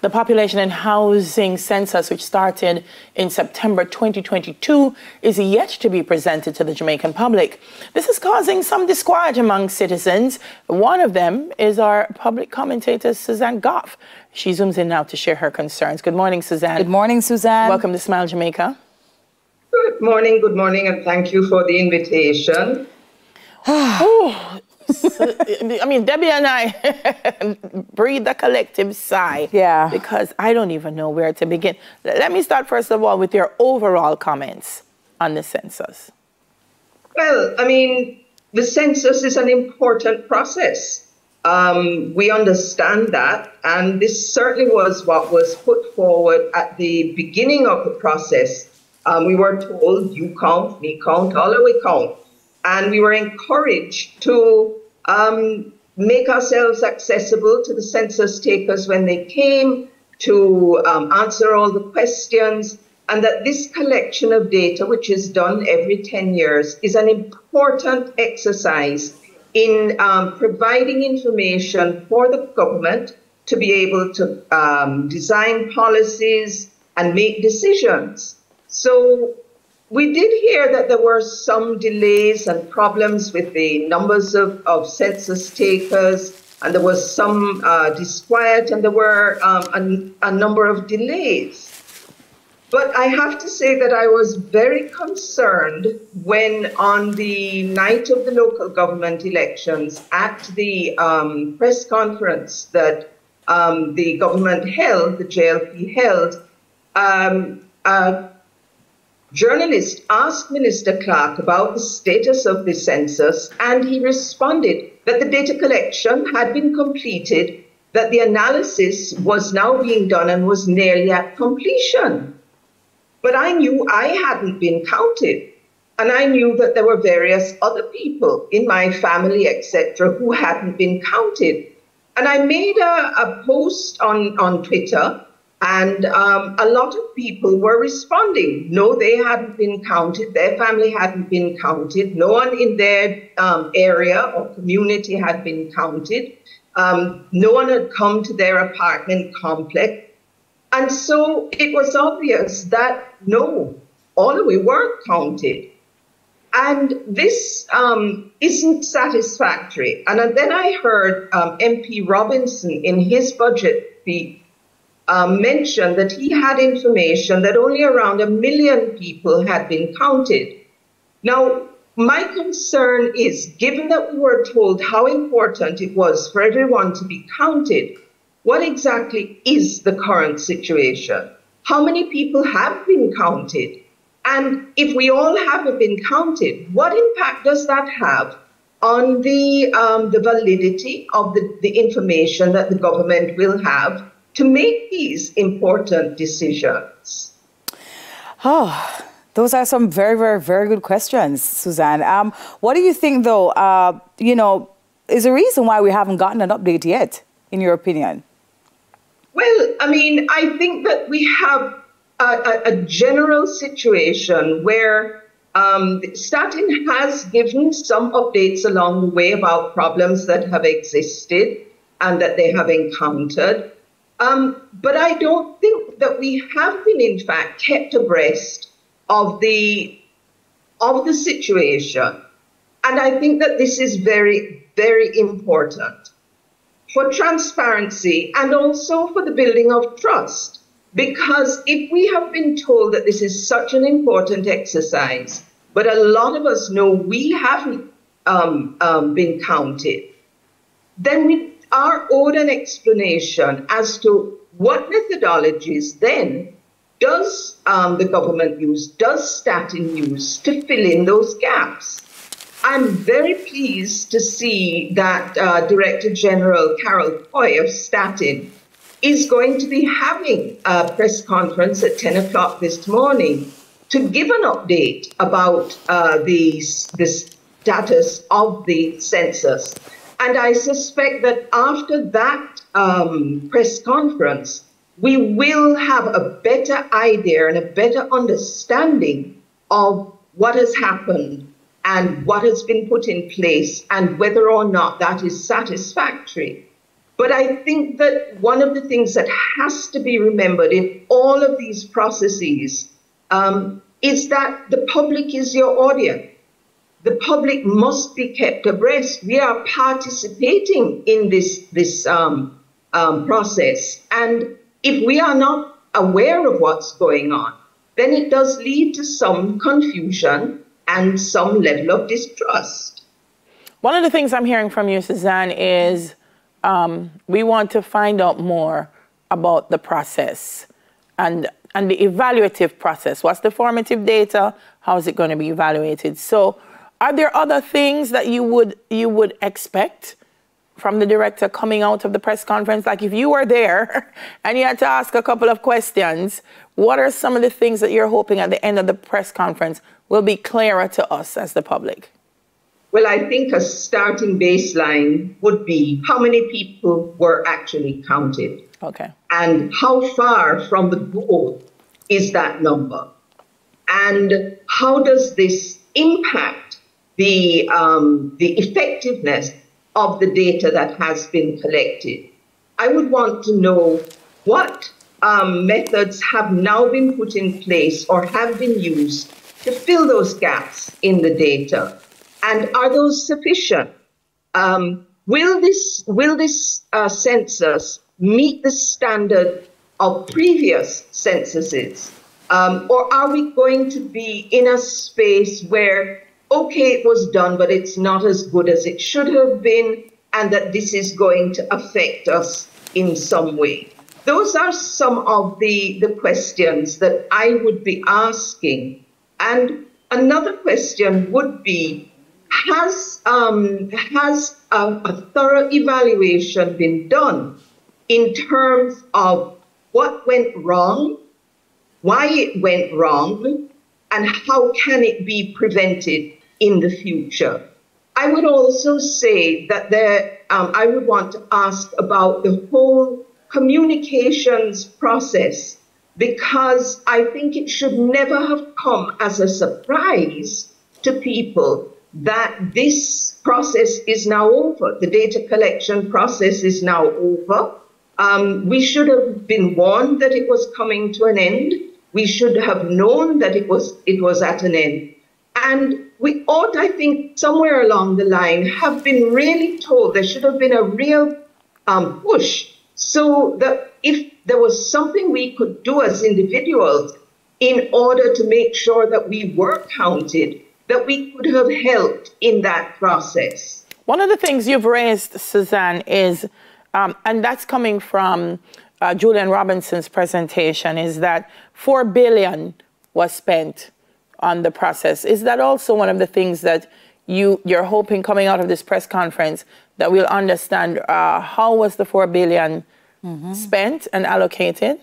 The population and housing census, which started in September 2022, is yet to be presented to the Jamaican public. This is causing some disquiet among citizens. One of them is our public commentator, Suzanne Goffe. She zooms in now to share her concerns. Good morning, Suzanne. Good morning, Suzanne. Welcome to Smile Jamaica. Good morning, and thank you for the invitation. I mean, Debbie and I breathe a collective sigh. Yeah. Because I don't even know where to begin. Let me start, first of all, with your overall comments on the census. Well, I mean, the census is an important process. We understand that, and this certainly was what was put forward at the beginning of the process. We were told, you count, me count, all of we count. And we were encouraged to make ourselves accessible to the census takers when they came, to answer all the questions, and that this collection of data, which is done every 10 years, is an important exercise in providing information for the government to be able to design policies and make decisions. So we did hear that there were some delays and problems with the numbers of census takers, and there was some disquiet, and there were a number of delays. But I have to say that I was very concerned when on the night of the local government elections at the press conference that the government held, the JLP held, journalist asked Minister Clark about the status of the census, and he responded that the data collection had been completed, that the analysis was now being done and was nearly at completion. But I knew I hadn't been counted, and I knew that there were various other people in my family, etc., who hadn't been counted. And I made a post on Twitter, and a lot of people were responding. No, they hadn't been counted. Their family hadn't been counted. No one in their area or community had been counted. No one had come to their apartment complex. And so it was obvious that, no, all of we weren't counted. And this isn't satisfactory. And then I heard MP Robinson in his budget speech mentioned that he had information that only around 1 million people had been counted. Now, my concern is, given that we were told how important it was for everyone to be counted, what exactly is the current situation? How many people have been counted? And if we all haven't been counted, what impact does that have on the validity of the information that the government will have to make these important decisions? Oh, those are some very, very, very good questions, Suzanne. What do you think, though, is the reason why we haven't gotten an update yet, in your opinion? Well, I mean, I think that we have a general situation where Statin has given some updates along the way about problems that have existed and that they have encountered. But I don't think that we have been, in fact, kept abreast of the situation. And I think that this is very, very important for transparency and also for the building of trust. Because if we have been told that this is such an important exercise, but a lot of us know we haven't been counted, then we are owed an explanation as to what methodologies then does the government use, does Statin use to fill in those gaps. I'm very pleased to see that Director General Carol Coy of Statin is going to be having a press conference at 10 o'clock this morning to give an update about the status of the census. And I suspect that after that press conference, we will have a better idea and a better understanding of what has happened and what has been put in place and whether or not that is satisfactory. But I think that one of the things that has to be remembered in all of these processes is that the public is your audience. The public must be kept abreast. We are participating in this process. And if we are not aware of what's going on, then it does lead to some confusion and some level of distrust. One of the things I'm hearing from you, Suzanne, is we want to find out more about the process and the evaluative process. What's the formative data? How is it going to be evaluated? So are there other things that you would expect from the director coming out of the press conference? Like if you were there and you had to ask a couple of questions, what are some of the things that you're hoping at the end of the press conference will be clearer to us as the public? Well, I think a starting baseline would be how many people were actually counted. Okay. And how far from the goal is that number? And how does this impact the effectiveness of the data that has been collected? I would want to know what methods have now been put in place or have been used to fill those gaps in the data. And are those sufficient? Will this census meet the standard of previous censuses? Or are we going to be in a space where, okay, it was done, but it's not as good as it should have been, and that this is going to affect us in some way? Those are some of the questions that I would be asking. And another question would be, has a thorough evaluation been done in terms of what went wrong, why it went wrong, and how can it be prevented in the future? I would also say that I would want to ask about the whole communications process, because I think it should never have come as a surprise to people that this process is now over. The data collection process is now over. We should have been warned that it was coming to an end. We should have known that it was at an end. And we ought, I think, somewhere along the line, have been really told there should have been a real push, so that if there was something we could do as individuals in order to make sure that we were counted, that we could have helped in that process. One of the things you've raised, Suzanne, is, and that's coming from Julian Robinson's presentation, is that $4 billion was spent on the process. Is that also one of the things that you're hoping coming out of this press conference, that we'll understand how was the $4 billion spent and allocated?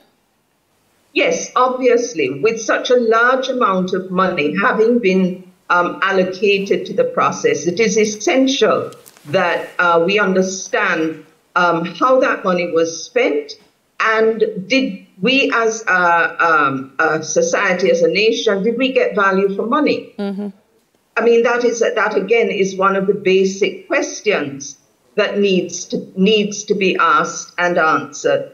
Yes, obviously, with such a large amount of money having been allocated to the process, it is essential that we understand how that money was spent, and did we as a society, as a nation, did we get value for money? I mean, that again is one of the basic questions that needs to be asked and answered.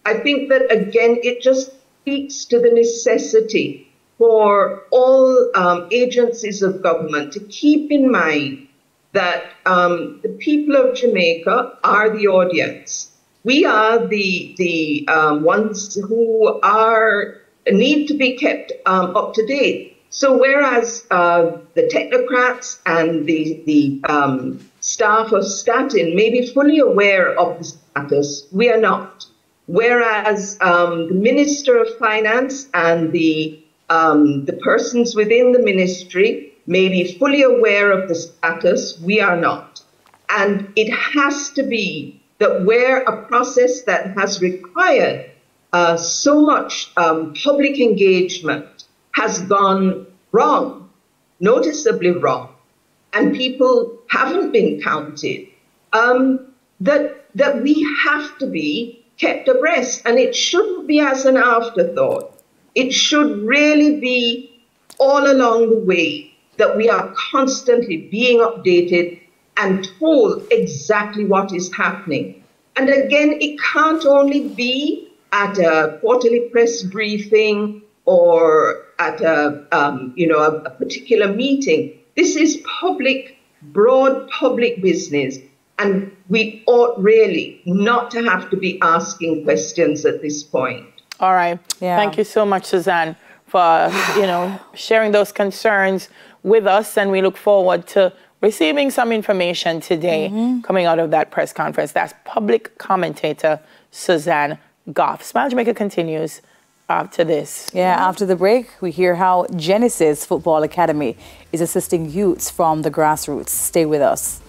I think that, again, it just speaks to the necessity for all agencies of government to keep in mind that the people of Jamaica are the audience. We are the ones who need to be kept up to date. So whereas the technocrats and the staff of Statin may be fully aware of the status, we are not. Whereas the Minister of Finance and the persons within the ministry may be fully aware of the status, we are not. And it has to be that where a process that has required so much public engagement has gone wrong, noticeably wrong, and people haven't been counted, that we have to be kept abreast. And it shouldn't be as an afterthought. It should really be all along the way that we are constantly being updated and told exactly what is happening. And again, it can't only be at a quarterly press briefing or at a particular meeting. This is broad public business, and we ought really not to have to be asking questions at this point. All right. Yeah. Thank you so much, Suzanne, for sharing those concerns with us, and we look forward to receiving some information today coming out of that press conference. That's public commentator Suzanne Goffe. Smile Jamaica continues after this. Yeah, after the break, we hear how Genesis Football Academy is assisting youths from the grassroots. Stay with us.